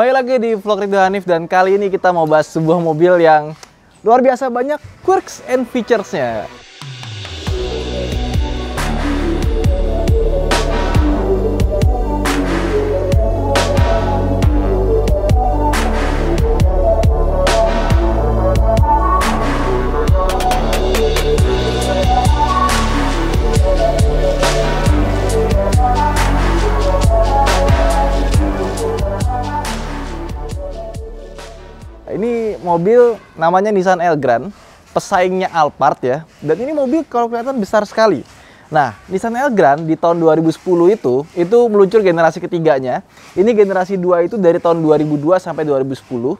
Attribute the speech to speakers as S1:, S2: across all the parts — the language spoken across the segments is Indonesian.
S1: Kembali lagi di vlog Ridho Hanif, dan kali ini kita mau bahas sebuah mobil yang luar biasa banyak quirks and features-nya. Ini mobil namanya Nissan Elgrand, pesaingnya Alphard ya. Dan ini mobil kalau kelihatan besar sekali. Nah, Nissan Elgrand di tahun 2010 itu meluncur generasi ketiganya. Ini generasi 2 itu dari tahun 2002 sampai 2010.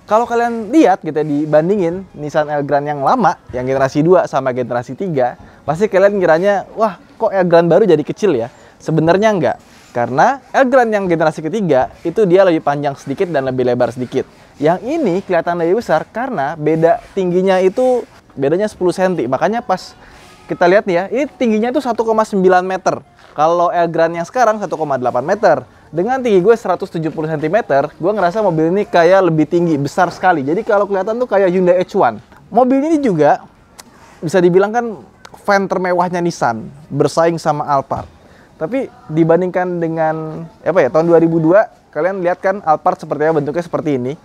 S1: Kalau kalian lihat gitu ya, dibandingin Nissan Elgrand yang lama, yang generasi 2 sama generasi 3, pasti kalian kiranya, wah kok Elgrand baru jadi kecil ya? Sebenarnya enggak. Karena Elgrand yang generasi ketiga itu dia lebih panjang sedikit dan lebih lebar sedikit. Yang ini kelihatan lebih besar karena beda tingginya itu bedanya 10 cm. Makanya pas kita lihat nih ya, ini tingginya itu 1,9 meter. Kalau Elgrand yang sekarang 1,8 meter. Dengan tinggi gue 170 cm, gue ngerasa mobil ini kayak lebih tinggi, besar sekali. Jadi kalau kelihatan tuh kayak Hyundai H1. Mobil ini juga bisa dibilang kan fan termewahnya Nissan, bersaing sama Alphard. Tapi dibandingkan dengan tahun 2002, kalian lihat kan Alphard sepertinya bentuknya seperti ini.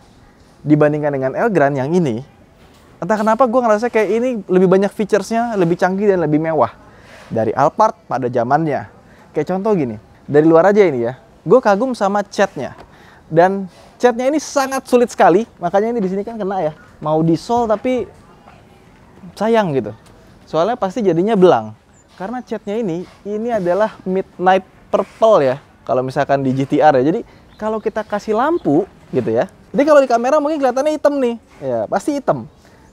S1: Dibandingkan dengan Elgrand yang ini, entah kenapa gue ngerasa kayak ini lebih banyak featuresnya, lebih canggih dan lebih mewah dari Alphard pada zamannya. Kayak contoh gini, dari luar aja ini ya, gue kagum sama catnya. Dan catnya ini sangat sulit sekali, makanya ini di sini kan kena ya. Mau di-sol tapi sayang gitu. Soalnya pasti jadinya belang. Karena catnya ini adalah midnight purple ya, kalau misalkan di GTR ya. Jadi kalau kita kasih lampu gitu ya, jadi kalau di kamera mungkin kelihatannya hitam nih, ya pasti hitam.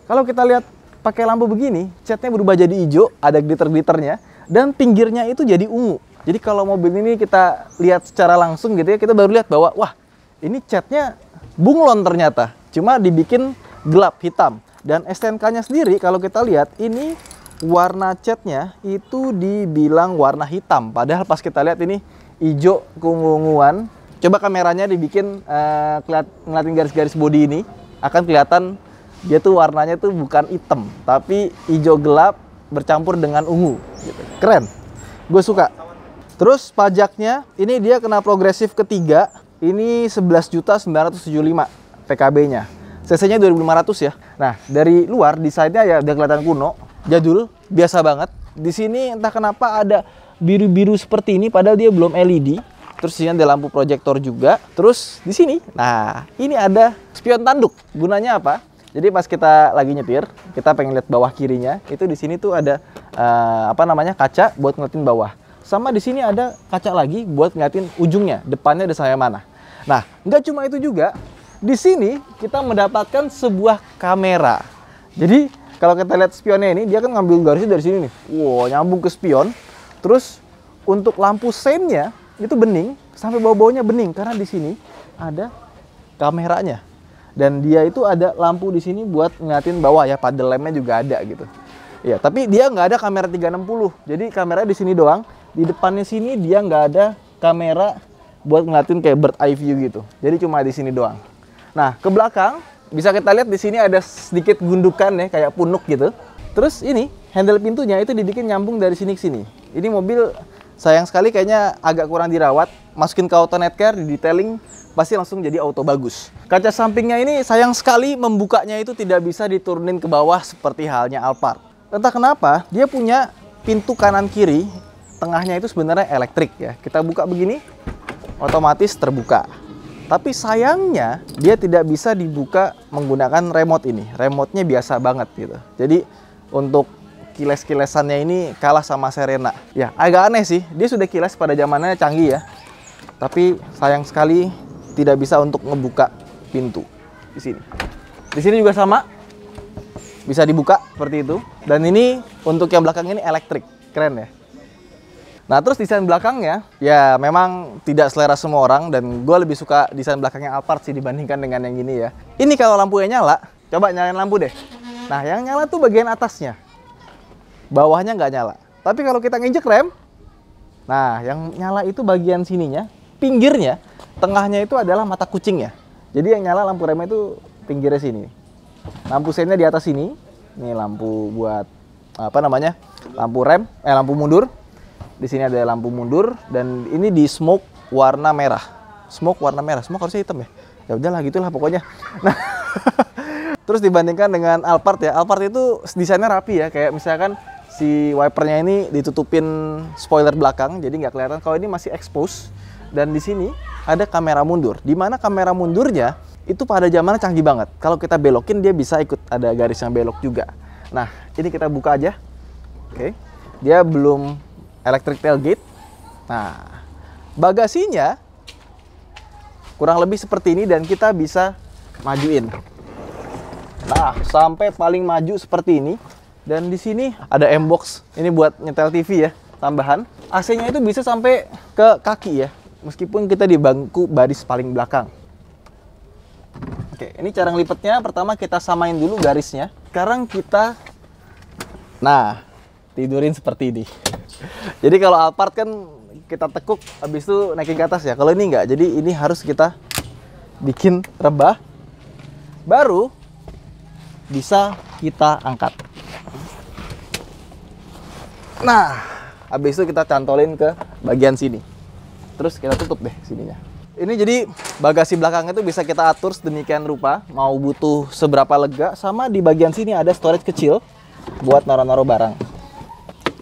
S1: Kalau kita lihat pakai lampu begini, catnya berubah jadi hijau, ada glitter-glitternya, dan pinggirnya itu jadi ungu. Jadi kalau mobil ini kita lihat secara langsung gitu ya, kita baru lihat bahwa wah ini catnya bunglon ternyata, cuma dibikin gelap hitam. Dan STNK-nya sendiri kalau kita lihat ini warna catnya itu dibilang warna hitam, padahal pas kita lihat ini hijau keunguan. Coba kameranya dibikin ngeliatin garis-garis bodi ini, akan kelihatan dia tuh warnanya tuh bukan hitam, tapi hijau gelap bercampur dengan ungu. Gitu. Keren, gue suka. Terus pajaknya, ini dia kena progresif ketiga, ini 11.975 PKB-nya. CC-nya 2.500 ya. Nah, dari luar desainnya ya udah kelihatan kuno, jadul, biasa banget. Di sini entah kenapa ada biru-biru seperti ini, padahal dia belum LED. Terus sini ada lampu proyektor juga. Terus di sini, nah ini ada spion tanduk. Gunanya apa? Jadi pas kita lagi nyetir, kita pengen lihat bawah kirinya, itu di sini tuh ada kaca buat ngeliatin bawah. Sama di sini ada kaca lagi buat ngeliatin ujungnya, depannya ada sampai mana. Nah, nggak cuma itu juga. Di sini kita mendapatkan sebuah kamera. Jadi kalau kita lihat spionnya ini, dia kan ngambil garisnya dari sini nih. Wow, nyambung ke spion. Terus untuk lampu seinnya itu bening, sampai bawah-bawahnya bening karena di sini ada kameranya. Dan dia itu ada lampu di sini buat ngeliatin bawah ya, paddle lamp-nya juga ada gitu. Ya, tapi dia nggak ada kamera 360. Jadi kamera di sini doang. Di depannya sini dia nggak ada kamera buat ngeliatin kayak bird eye view gitu. Jadi cuma di sini doang. Nah, ke belakang bisa kita lihat di sini ada sedikit gundukan ya, kayak punuk gitu. Terus ini handle pintunya itu dibikin nyambung dari sini ke sini. Ini mobil sayang sekali kayaknya agak kurang dirawat. Masukin ke auto netcare, di detailing pasti langsung jadi auto bagus. Kaca sampingnya ini sayang sekali membukanya itu tidak bisa diturunin ke bawah seperti halnya Alphard. Entah kenapa dia punya pintu kanan kiri, tengahnya itu sebenarnya elektrik ya. Kita buka begini, otomatis terbuka. Tapi sayangnya dia tidak bisa dibuka menggunakan remote ini. Remote-nya biasa banget gitu. Jadi untuk kiles-kilesannya ini kalah sama Serena. Ya, agak aneh sih. Dia sudah kiles pada zamannya canggih ya. Tapi sayang sekali tidak bisa untuk ngebuka pintu di sini. Di sini juga sama. Bisa dibuka seperti itu. Dan ini untuk yang belakang ini elektrik. Keren ya. Nah, terus desain belakangnya ya memang tidak selera semua orang, dan gue lebih suka desain belakangnya Alphard sih dibandingkan dengan yang ini ya. Ini kalau lampunya nyala, coba nyalain lampu deh. Nah, yang nyala tuh bagian atasnya. Bawahnya nggak nyala. Tapi kalau kita nginjek rem, nah yang nyala itu bagian sininya, pinggirnya, tengahnya itu adalah mata kucingnya. Jadi yang nyala lampu remnya itu pinggirnya sini. Lampu sennya di atas sini. Ini lampu buat apa namanya? Lampu rem, lampu mundur. Di sini ada lampu mundur dan ini di smoke warna merah. Smoke warna merah. Smoke harusnya hitam ya. Ya udahlah gitulah pokoknya. Nah, terus dibandingkan dengan Alphard ya. Alphard itu desainnya rapi ya. Kayak misalkan si wipernya ini ditutupin spoiler belakang, jadi nggak kelihatan. Kalau ini masih expose. Dan di sini ada kamera mundur. Di mana kamera mundurnya itu pada zamannya canggih banget. Kalau kita belokin dia bisa ikut ada garis yang belok juga. Nah, ini kita buka aja. Oke. Dia belum electric tailgate. Nah, bagasinya kurang lebih seperti ini dan kita bisa majuin. Nah, sampai paling maju seperti ini. Dan di sini ada M-Box. Ini buat nyetel TV ya, tambahan. AC-nya itu bisa sampai ke kaki ya. Meskipun kita di bangku baris paling belakang. Oke, ini cara ngelipetnya. Pertama kita samain dulu garisnya. Sekarang kita, nah, tidurin seperti ini. Jadi kalau Alphard kan kita tekuk, habis itu naikin ke atas ya. Kalau ini enggak, jadi ini harus kita bikin rebah. Baru bisa kita angkat. Nah, habis itu kita cantolin ke bagian sini. Terus kita tutup deh sininya. Ini jadi bagasi belakang itu bisa kita atur sedemikian rupa. Mau butuh seberapa lega. Sama di bagian sini ada storage kecil buat naruh-naruh barang.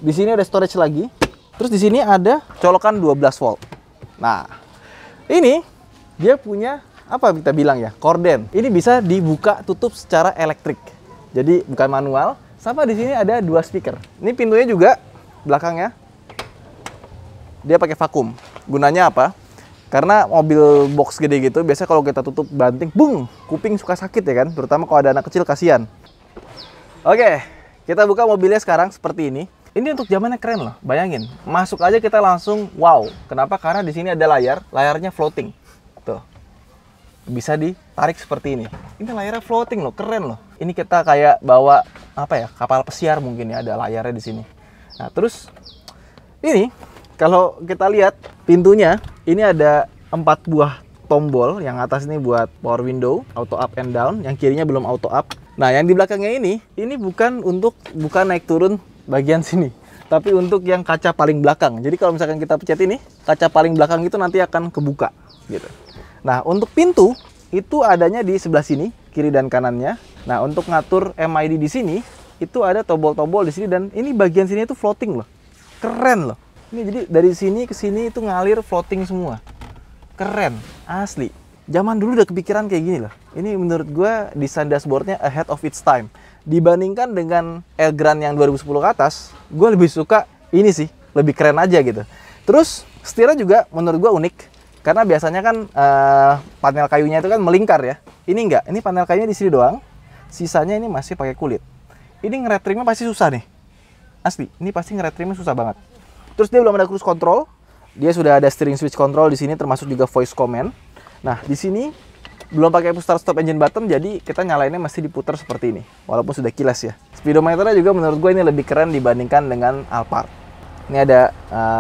S1: Di sini ada storage lagi. Terus di sini ada colokan 12 volt. Nah, ini dia punya apa kita bilang ya? Korden. Ini bisa dibuka tutup secara elektrik. Jadi bukan manual. Sama di sini ada 2 speaker. Ini pintunya juga belakangnya dia pakai vakum. Gunanya apa? Karena mobil box gede gitu, biasanya kalau kita tutup banting, bung, kuping suka sakit ya kan? Terutama kalau ada anak kecil, kasihan. Oke, kita buka mobilnya sekarang seperti ini. Ini untuk zamannya keren loh, bayangin. Masuk aja kita langsung wow. Kenapa? Karena di sini ada layar, layarnya floating. Tuh. Bisa ditarik seperti ini. Ini layarnya floating loh, keren loh. Ini kita kayak bawa apa ya? Kapal pesiar mungkin ya, ada layarnya di sini. Nah, terus ini kalau kita lihat pintunya, ini ada 4 buah tombol. Yang atas ini buat power window, auto up and down. Yang kirinya belum auto up. Nah, yang di belakangnya ini bukan naik turun bagian sini, tapi untuk yang kaca paling belakang. Jadi kalau misalkan kita pencet ini, kaca paling belakang itu nanti akan kebuka gitu. Nah, untuk pintu itu adanya di sebelah sini, kiri dan kanannya. Nah, untuk ngatur MID di sini itu ada tombol-tombol di sini dan ini bagian sini itu floating loh. Keren loh. Ini jadi dari sini ke sini itu ngalir floating semua. Keren, asli. Zaman dulu udah kepikiran kayak gini loh. Ini menurut gue desain dashboardnya ahead of its time. Dibandingkan dengan Elgrand yang 2010 ke atas, gue lebih suka ini sih, lebih keren aja gitu. Terus setirnya juga menurut gue unik. Karena biasanya kan panel kayunya itu kan melingkar ya. Ini enggak, ini panel kayunya di sini doang. Sisanya ini masih pakai kulit. Ini ngeretrimnya pasti susah nih. Asli, ini pasti ngeretrimnya susah banget. Terus dia belum ada cruise control. Dia sudah ada steering switch control di sini, termasuk juga voice command. Nah, di sini belum pakai push start stop engine button, jadi kita nyalainnya masih diputar seperti ini. Walaupun sudah kilas ya. Speedometernya juga menurut gue ini lebih keren dibandingkan dengan Alphard. Ini ada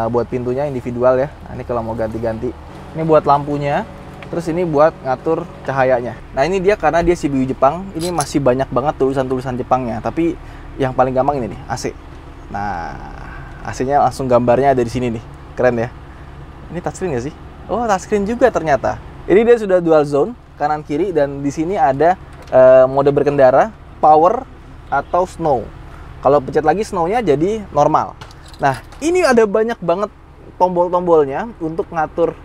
S1: buat pintunya individual ya. Nah, ini kalau mau ganti-ganti. Ini buat lampunya. Terus ini buat ngatur cahayanya. Nah, ini dia karena dia CPU Jepang. Ini masih banyak banget tulisan-tulisan Jepangnya. Tapi yang paling gampang ini nih, AC. Nah, AC-nya langsung gambarnya ada di sini nih. Keren ya. Ini touchscreen nggak sih? Oh, touchscreen juga ternyata. Ini dia sudah dual zone, kanan kiri, dan di sini ada mode berkendara, power atau snow. Kalau pencet lagi snow-nya jadi normal. Nah, ini ada banyak banget tombol-tombolnya untuk ngatur.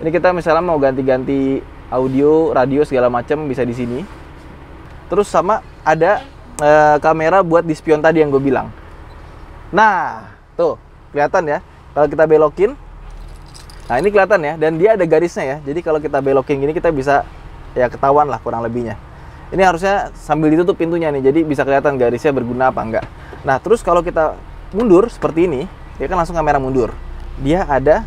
S1: Ini kita misalnya mau ganti-ganti audio, radio segala macam bisa di sini. Terus sama ada kamera buat di spion tadi yang gue bilang. Nah, tuh kelihatan ya. Kalau kita belokin, nah ini kelihatan ya. Dan dia ada garisnya ya. Jadi kalau kita belokin gini kita bisa ya ketahuan lah kurang lebihnya. Ini harusnya sambil ditutup pintunya nih. Jadi bisa kelihatan garisnya berguna apa enggak. Nah, terus kalau kita mundur seperti ini, dia kan langsung kamera mundur. Dia ada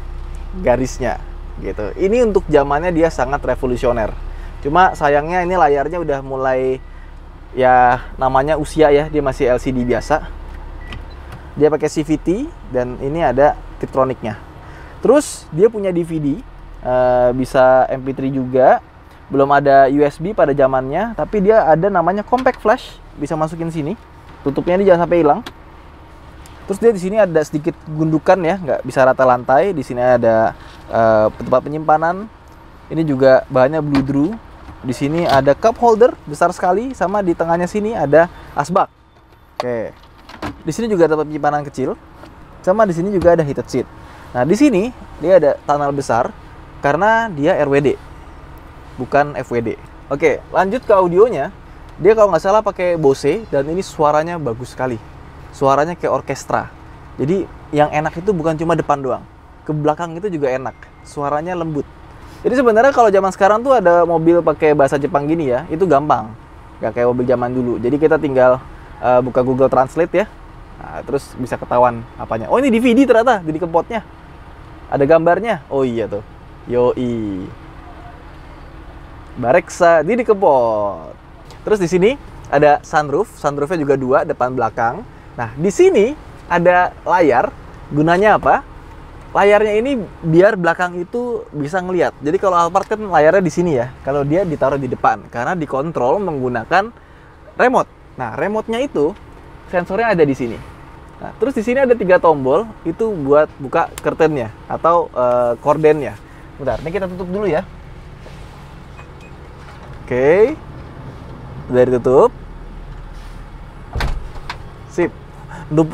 S1: garisnya gitu. Ini untuk zamannya dia sangat revolusioner. Cuma sayangnya ini layarnya udah mulai ya namanya usia ya. Dia masih LCD biasa. Dia pakai CVT dan ini ada Tiptroniknya. Terus dia punya DVD, bisa MP3 juga. belum ada USB pada zamannya, tapi dia ada namanya compact flash, bisa masukin sini. Tutupnya ini jangan sampai hilang. Terus dia di sini ada sedikit gundukan ya, nggak bisa rata lantai. Di sini ada tempat penyimpanan. Ini juga bahannya Bludru. Di sini ada cup holder besar sekali, sama di tengahnya sini ada asbak. Oke. Di sini juga ada tempat penyimpanan kecil, sama di sini juga ada heated seat. Nah, di sini dia ada tunnel besar karena dia RWD, bukan FWD. Oke, lanjut ke audionya. Dia kalau nggak salah pakai Bose, dan ini suaranya bagus sekali. Suaranya kayak orkestra. Jadi yang enak itu bukan cuma depan doang, ke belakang itu juga enak. Suaranya lembut. Jadi sebenarnya kalau zaman sekarang tuh ada mobil pakai bahasa Jepang gini ya, itu gampang. Nggak kayak mobil zaman dulu. Jadi kita tinggal buka Google Translate ya. Nah, terus bisa ketahuan apanya. Oh, ini DVD ternyata, jadi kempotnya. Ada gambarnya. Oh iya tuh. Yoi. Bareksa di kempot. Terus di sini ada sunroof. Sunroofnya juga 2, depan belakang. Nah, di sini ada layar. Gunanya apa? Layarnya ini biar belakang itu bisa ngelihat. Jadi kalau Alphard kan layarnya di sini ya. Kalau dia ditaruh di depan karena dikontrol menggunakan remote. Nah, remote-nya itu sensornya ada di sini. Nah, terus di sini ada 3 tombol, itu buat buka curtain-nya atau kordennya. Bentar, ini kita tutup dulu ya. Oke. Udah ditutup. Sip.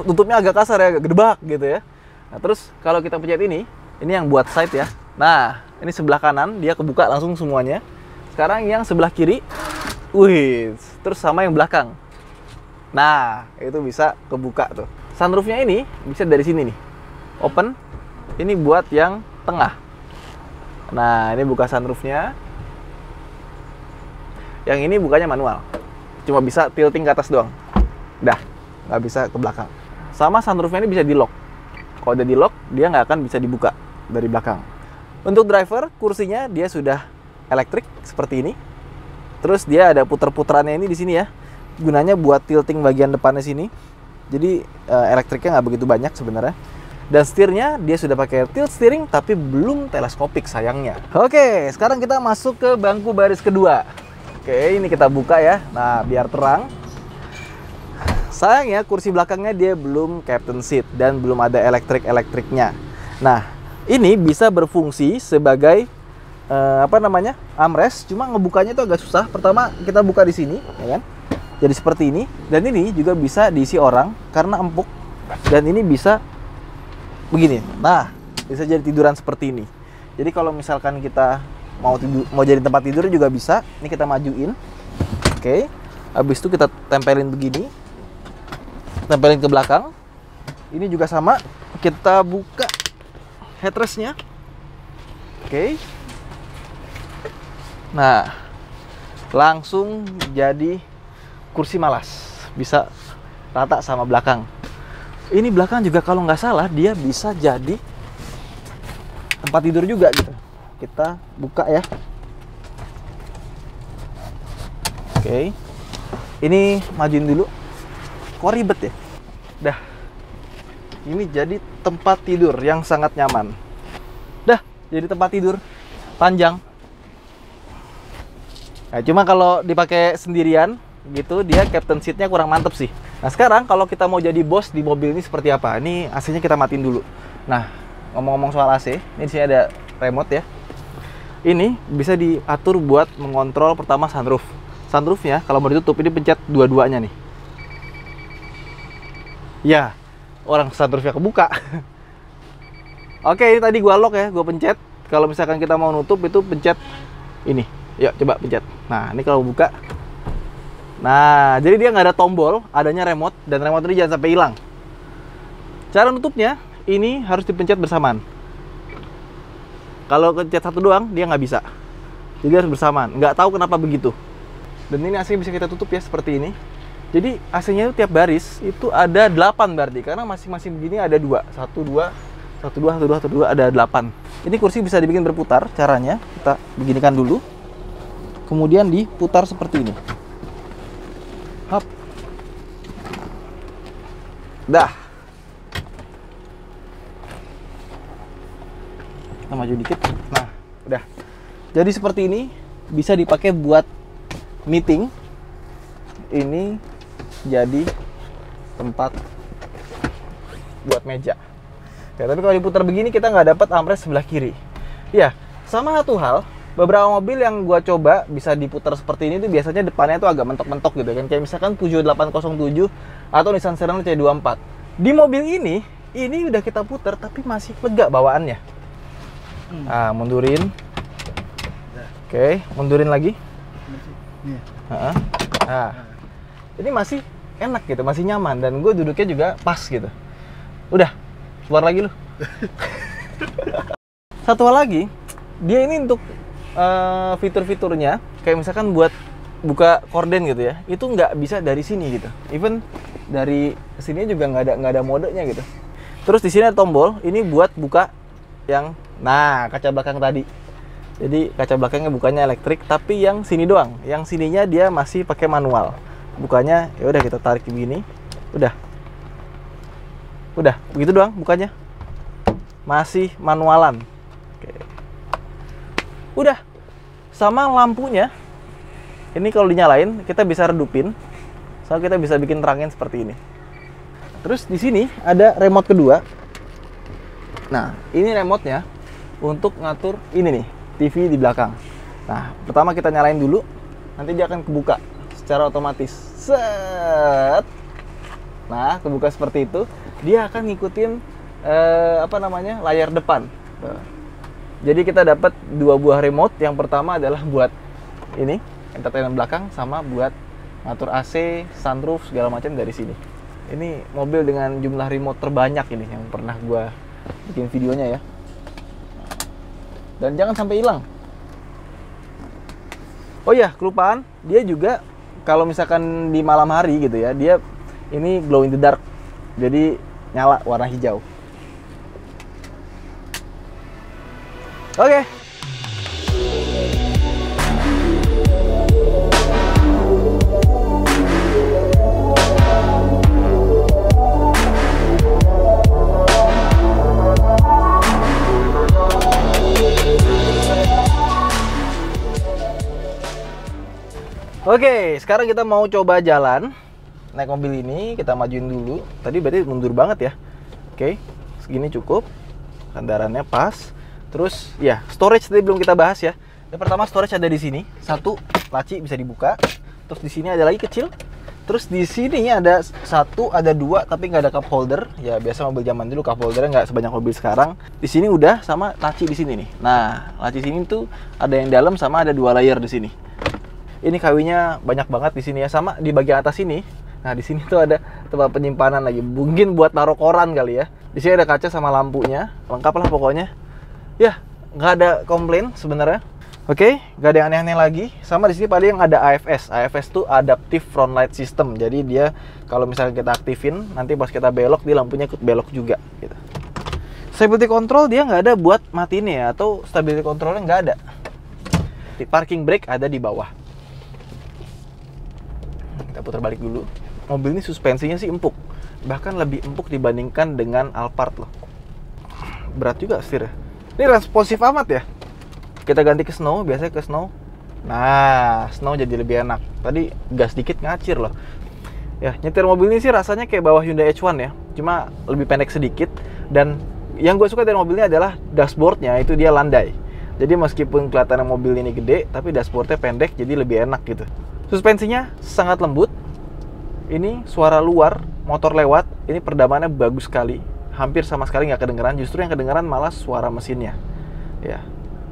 S1: Tutupnya agak kasar ya, agak gedebak gitu ya. Nah, terus kalau kita pencet ini yang buat side ya. Nah, ini sebelah kanan dia kebuka langsung semuanya. Sekarang yang sebelah kiri, wih, terus sama yang belakang. Nah, itu bisa kebuka tuh. Sunroofnya ini bisa dari sini nih, open. Ini buat yang tengah. Nah, ini buka sunroofnya. Yang ini bukanya manual, cuma bisa tilting ke atas doang. Dah, nggak bisa ke belakang. Sama sunroofnya ini bisa di lock. Kalau udah di lock, dia nggak akan bisa dibuka dari belakang. Untuk driver, kursinya dia sudah elektrik seperti ini. Terus dia ada puter-puterannya ini di sini ya. Gunanya buat tilting bagian depannya sini. Jadi elektriknya nggak begitu banyak sebenarnya. Dan setirnya dia sudah pakai tilt steering, tapi belum teleskopik sayangnya. Oke, sekarang kita masuk ke bangku baris kedua. Oke, ini kita buka ya. Nah, biar terang. Sayangnya kursi belakangnya dia belum captain seat dan belum ada elektriknya. Nah, ini bisa berfungsi sebagai armrest, cuma ngebukanya itu agak susah. Pertama kita buka di sini, ya kan? Jadi seperti ini. Dan ini juga bisa diisi orang karena empuk. Dan ini bisa begini. Nah, bisa jadi tiduran seperti ini. Jadi kalau misalkan kita mau jadi tempat tidur juga bisa. Ini kita majuin. Oke. Habis itu kita tempelin begini. Tempelin ke belakang. Ini juga sama, kita buka headrestnya. Oke. Nah, langsung jadi kursi malas, bisa rata sama belakang. Ini belakang juga kalau nggak salah dia bisa jadi tempat tidur juga gitu. Kita buka ya. Oke. Ini majuin dulu. Kok ribet ya? Dah. Ini jadi tempat tidur yang sangat nyaman. Dah, jadi tempat tidur panjang. Nah, cuma kalau dipakai sendirian gitu, dia captain seatnya kurang mantep sih. Nah, sekarang kalau kita mau jadi bos di mobil ini seperti apa? Ini AC-nya kita matiin dulu. Nah, ngomong-ngomong soal AC, ini di sini ada remote ya. Ini bisa diatur buat mengontrol pertama sunroof. Sunroofnya kalau mau ditutup ini pencet dua-duanya nih. Ya, orang sunroofnya kebuka. Oke, ini tadi gua lock ya, gua pencet. Kalau misalkan kita mau nutup itu pencet ini. Yuk, coba pencet. Nah, ini kalau buka. Nah, jadi dia nggak ada tombol, adanya remote, dan remote ini jangan sampai hilang. Cara nutupnya, ini harus dipencet bersamaan. Kalau pencet satu doang, dia nggak bisa. Jadi harus bersamaan. Nggak tahu kenapa begitu. Dan ini AC bisa kita tutup ya, seperti ini. Jadi AC-nya itu tiap baris itu ada 8 berarti, karena masing-masing begini ada 2. 1, 2, 1, 2, 1, 2, 1, 2, ada 8. Ini kursi bisa dibikin berputar, caranya kita beginikan dulu. Kemudian diputar seperti ini. Hop. Dah. Kita maju dikit. Nah, udah. Jadi seperti ini, bisa dipakai buat meeting. Ini jadi tempat buat meja. Ya, tapi kalau diputar begini kita nggak dapat armrest sebelah kiri. Ya, sama satu hal, beberapa mobil yang gua coba bisa diputar seperti ini tuh biasanya depannya tuh agak mentok-mentok gitu kan. Kayak misalkan Peugeot 807 atau Nissan Serena C24. Di mobil ini udah kita putar tapi masih lega bawaannya. Ah, mundurin. Oke, mundurin lagi. Nah, ini masih enak gitu, masih nyaman, dan gue duduknya juga pas gitu. Udah, keluar lagi lu. Satu hal lagi, dia ini untuk fitur-fiturnya, kayak misalkan buat buka korden gitu ya, itu nggak bisa dari sini gitu. Even dari sini juga nggak ada modenya gitu. Terus di sini ada tombol, ini buat buka yang, nah, kaca belakang tadi. Jadi kaca belakangnya bukanya elektrik, tapi yang sini doang. Yang sininya dia masih pakai manual. Bukanya ya udah kita tarik begini. Udah, begitu doang bukanya. Masih manualan. Oke. Udah. Sama lampunya. Ini kalau dinyalain kita bisa redupin. So kita bisa bikin terangin seperti ini. Terus di sini ada remote kedua. Nah, ini remote-nya untuk ngatur ini nih, TV di belakang. Nah, pertama kita nyalain dulu, nanti dia akan kebuka secara otomatis. Set. Nah, kebuka seperti itu. Dia akan ngikutin layar depan. Jadi kita dapat dua buah remote. Yang pertama adalah buat ini, entertainment belakang, sama buat ngatur AC, sunroof, segala macam dari sini. Ini mobil dengan jumlah remote terbanyak ini yang pernah gua bikin videonya ya. Dan jangan sampai hilang. Oh iya, kelupaan, dia juga kalau misalkan di malam hari gitu ya, dia ini glow in the dark. Jadi nyala warna hijau. Oke. Oke, sekarang kita mau coba jalan naik mobil ini. Kita majuin dulu. Tadi berarti mundur banget ya. Oke, segini cukup. Kendarannya pas. Terus ya, storage tadi belum kita bahas ya. Yang pertama, storage ada di sini. Satu, laci bisa dibuka. Terus di sini ada lagi kecil. Terus di sini ada satu, ada dua, tapi nggak ada cup holder. Ya biasa mobil zaman dulu cup holdernya nggak sebanyak mobil sekarang. Di sini udah, sama laci di sini nih. Nah, laci sini tuh ada yang dalam sama ada dua layer di sini. Ini kawinnya banyak banget di sini ya, sama di bagian atas ini. Nah, di sini tuh ada tempat penyimpanan lagi. Mungkin buat naruh koran kali ya. Di sini ada kaca sama lampunya, lengkap lah pokoknya. Ya, nggak ada komplain sebenarnya. Oke, nggak ada yang aneh-aneh lagi. Sama di sini pada yang ada AFS. AFS tuh Adaptive Front Light System. Jadi dia kalau misalnya kita aktifin, nanti pas kita belok, dia lampunya ikut belok juga. Gitu. Stability control dia nggak ada buat matiin ya, atau stability controlnya nggak ada. Di parking brake ada di bawah. Kita putar balik dulu. Mobil ini suspensinya sih empuk, bahkan lebih empuk dibandingkan dengan Alphard loh. Berat juga setirnya. Ini responsif amat ya. Kita ganti ke snow, biasanya ke snow. Nah, snow jadi lebih enak. Tadi gas dikit ngacir loh. Ya, nyetir mobil ini sih rasanya kayak bawa Hyundai H1 ya, cuma lebih pendek sedikit. Dan yang gue suka dari mobil ini adalah dashboardnya, itu dia landai. Jadi meskipun kelihatannya mobil ini gede, tapi dashboardnya pendek, jadi lebih enak gitu. Suspensinya sangat lembut. Ini suara luar, motor lewat, ini perdamannya bagus sekali. Hampir sama sekali nggak kedengeran, justru yang kedengeran malah suara mesinnya. Ya,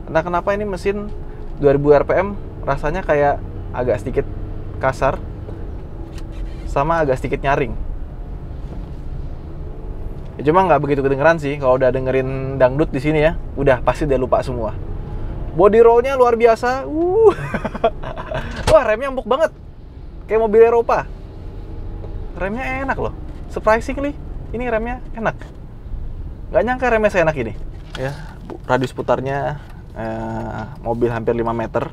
S1: entah kenapa ini mesin 2000 rpm rasanya kayak agak sedikit kasar, sama agak sedikit nyaring. Ya, cuma nggak begitu kedengeran sih. Kalau udah dengerin dangdut di sini ya, udah pasti udah lupa semua. Body rollnya luar biasa. Wah, remnya empuk banget. Kayak mobil Eropa. Remnya enak loh. Surprisingly, ini remnya enak. Gak nyangka remnya seenak ini. Ya, radius putarnya mobil hampir 5 meter.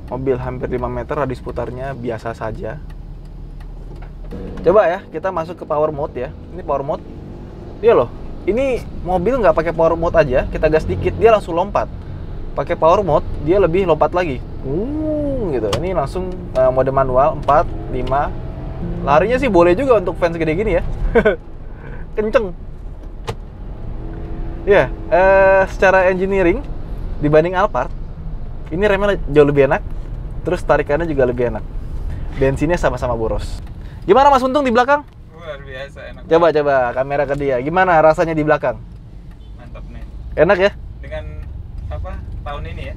S1: Mobil hampir 5 meter, radius putarnya biasa saja. Coba ya, kita masuk ke power mode ya. Ini power mode. Iya loh. Ini mobil nggak pakai power mode aja, kita gas dikit, dia langsung lompat. pakai power mode dia lebih lompat lagi. Gitu. Ini langsung mode manual 4, 5. Larinya sih boleh juga untuk fans gede gini ya. Kenceng. Ya, secara engineering dibanding Alphard, ini remnya jauh lebih enak. Terus tarikannya juga lebih enak. Bensinnya sama-sama boros. Gimana Mas Untung di belakang?
S2: Luar biasa, enak.
S1: Coba kamera ke dia. Gimana rasanya di belakang?
S2: Mantap nih.
S1: Enak ya?
S2: Dengan apa? Tahun ini ya?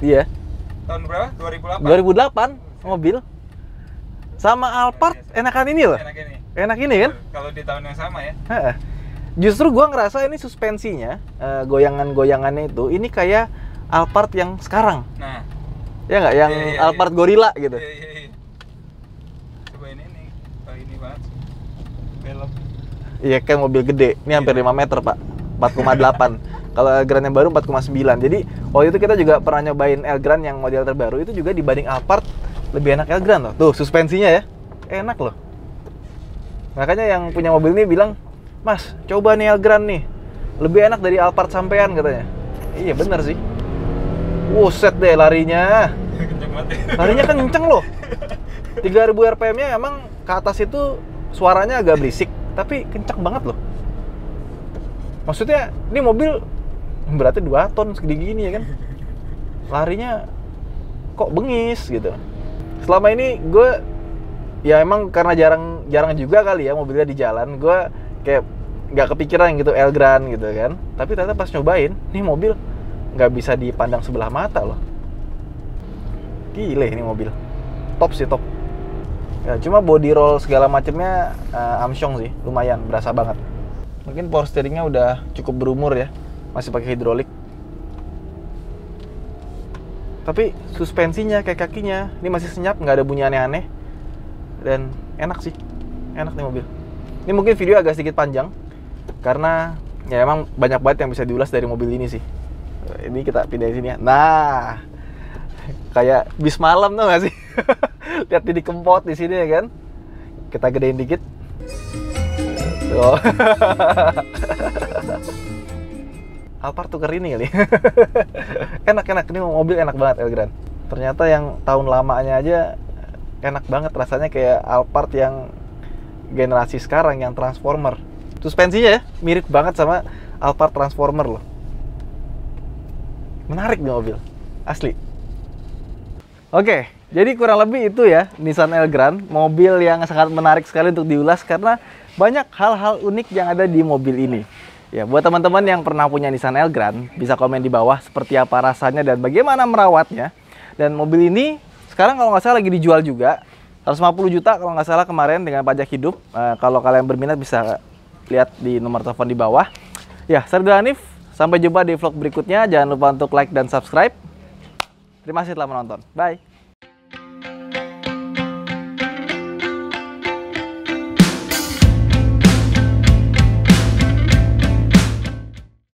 S1: Iya.
S2: Tahun berapa?
S1: 2008 mobil. Sama Alphard enakan ini loh.
S2: Enak ini.
S1: Enak ini kan?
S2: Kalau di tahun yang sama ya.
S1: Justru gua ngerasa ini suspensinya, goyangan-goyangannya itu ini kayak Alphard yang sekarang.
S2: Nah.
S1: Ya nggak? Yang Alphard Gorilla gitu.
S2: Iya. Coba ini nih. Oh, ini banget. Belok.
S1: Iya kan mobil gede. Ini hampir 5 meter, Pak. 4,8. Kalau Elgrand yang baru 4,9. Jadi waktu itu kita juga pernah nyobain Elgrand yang model terbaru itu juga dibanding Alphard lebih enak Elgrand loh. Tuh suspensinya ya. Enak loh. Makanya yang punya mobil ini bilang, "Mas, coba nih Elgrand nih. Lebih enak dari Alphard sampean," katanya. Iya bener sih. Wuset deh larinya.
S2: Kenceng banget.
S1: Larinya kenceng loh. 3000 RPM-nya emang ke atas itu suaranya agak berisik, tapi kenceng banget loh. Maksudnya ini mobil berarti 2 ton segede gini ya kan. Larinya kok bengis gitu. Selama ini gue ya emang karena jarang juga kali ya mobilnya di jalan, gue kayak nggak kepikiran gitu Elgrand gitu kan. Tapi ternyata pas nyobain, nih mobil nggak bisa dipandang sebelah mata loh. Gile ini mobil. Top sih top. Ya, cuma body roll segala macamnya Armstrong sih, lumayan berasa banget. Mungkin power steeringnya udah cukup berumur ya, masih pakai hidrolik. Tapi suspensinya kayak kakinya, ini masih senyap, nggak ada bunyi aneh-aneh. Dan enak sih, enak nih mobil. Ini mungkin video agak sedikit panjang, karena ya emang banyak banget yang bisa diulas dari mobil ini sih. Ini kita pindahin sini ya. Nah, kayak bis malam tuh nggak sih? Lihat di kempot di sini ya kan? Kita gedein dikit. Tuh. Alphard tuker ini kali. Enak, ini mobil enak banget Elgrand. Ternyata yang tahun lamanya aja enak banget rasanya kayak Alphard yang generasi sekarang yang Transformer. Suspensinya ya mirip banget sama Alphard Transformer loh. Menarik nih mobil, asli. Oke, jadi kurang lebih itu ya Nissan Elgrand, mobil yang sangat menarik sekali untuk diulas karena banyak hal-hal unik yang ada di mobil ini. Ya, buat teman-teman yang pernah punya Nissan Elgrand, bisa komen di bawah seperti apa rasanya dan bagaimana merawatnya. Dan mobil ini sekarang kalau nggak salah lagi dijual juga, 150 juta kalau nggak salah kemarin dengan pajak hidup. Kalau kalian berminat bisa lihat di nomor telepon di bawah. Ya, saya Ridwan Hanif. Sampai jumpa di vlog berikutnya. Jangan lupa untuk like dan subscribe. Terima kasih telah menonton. Bye.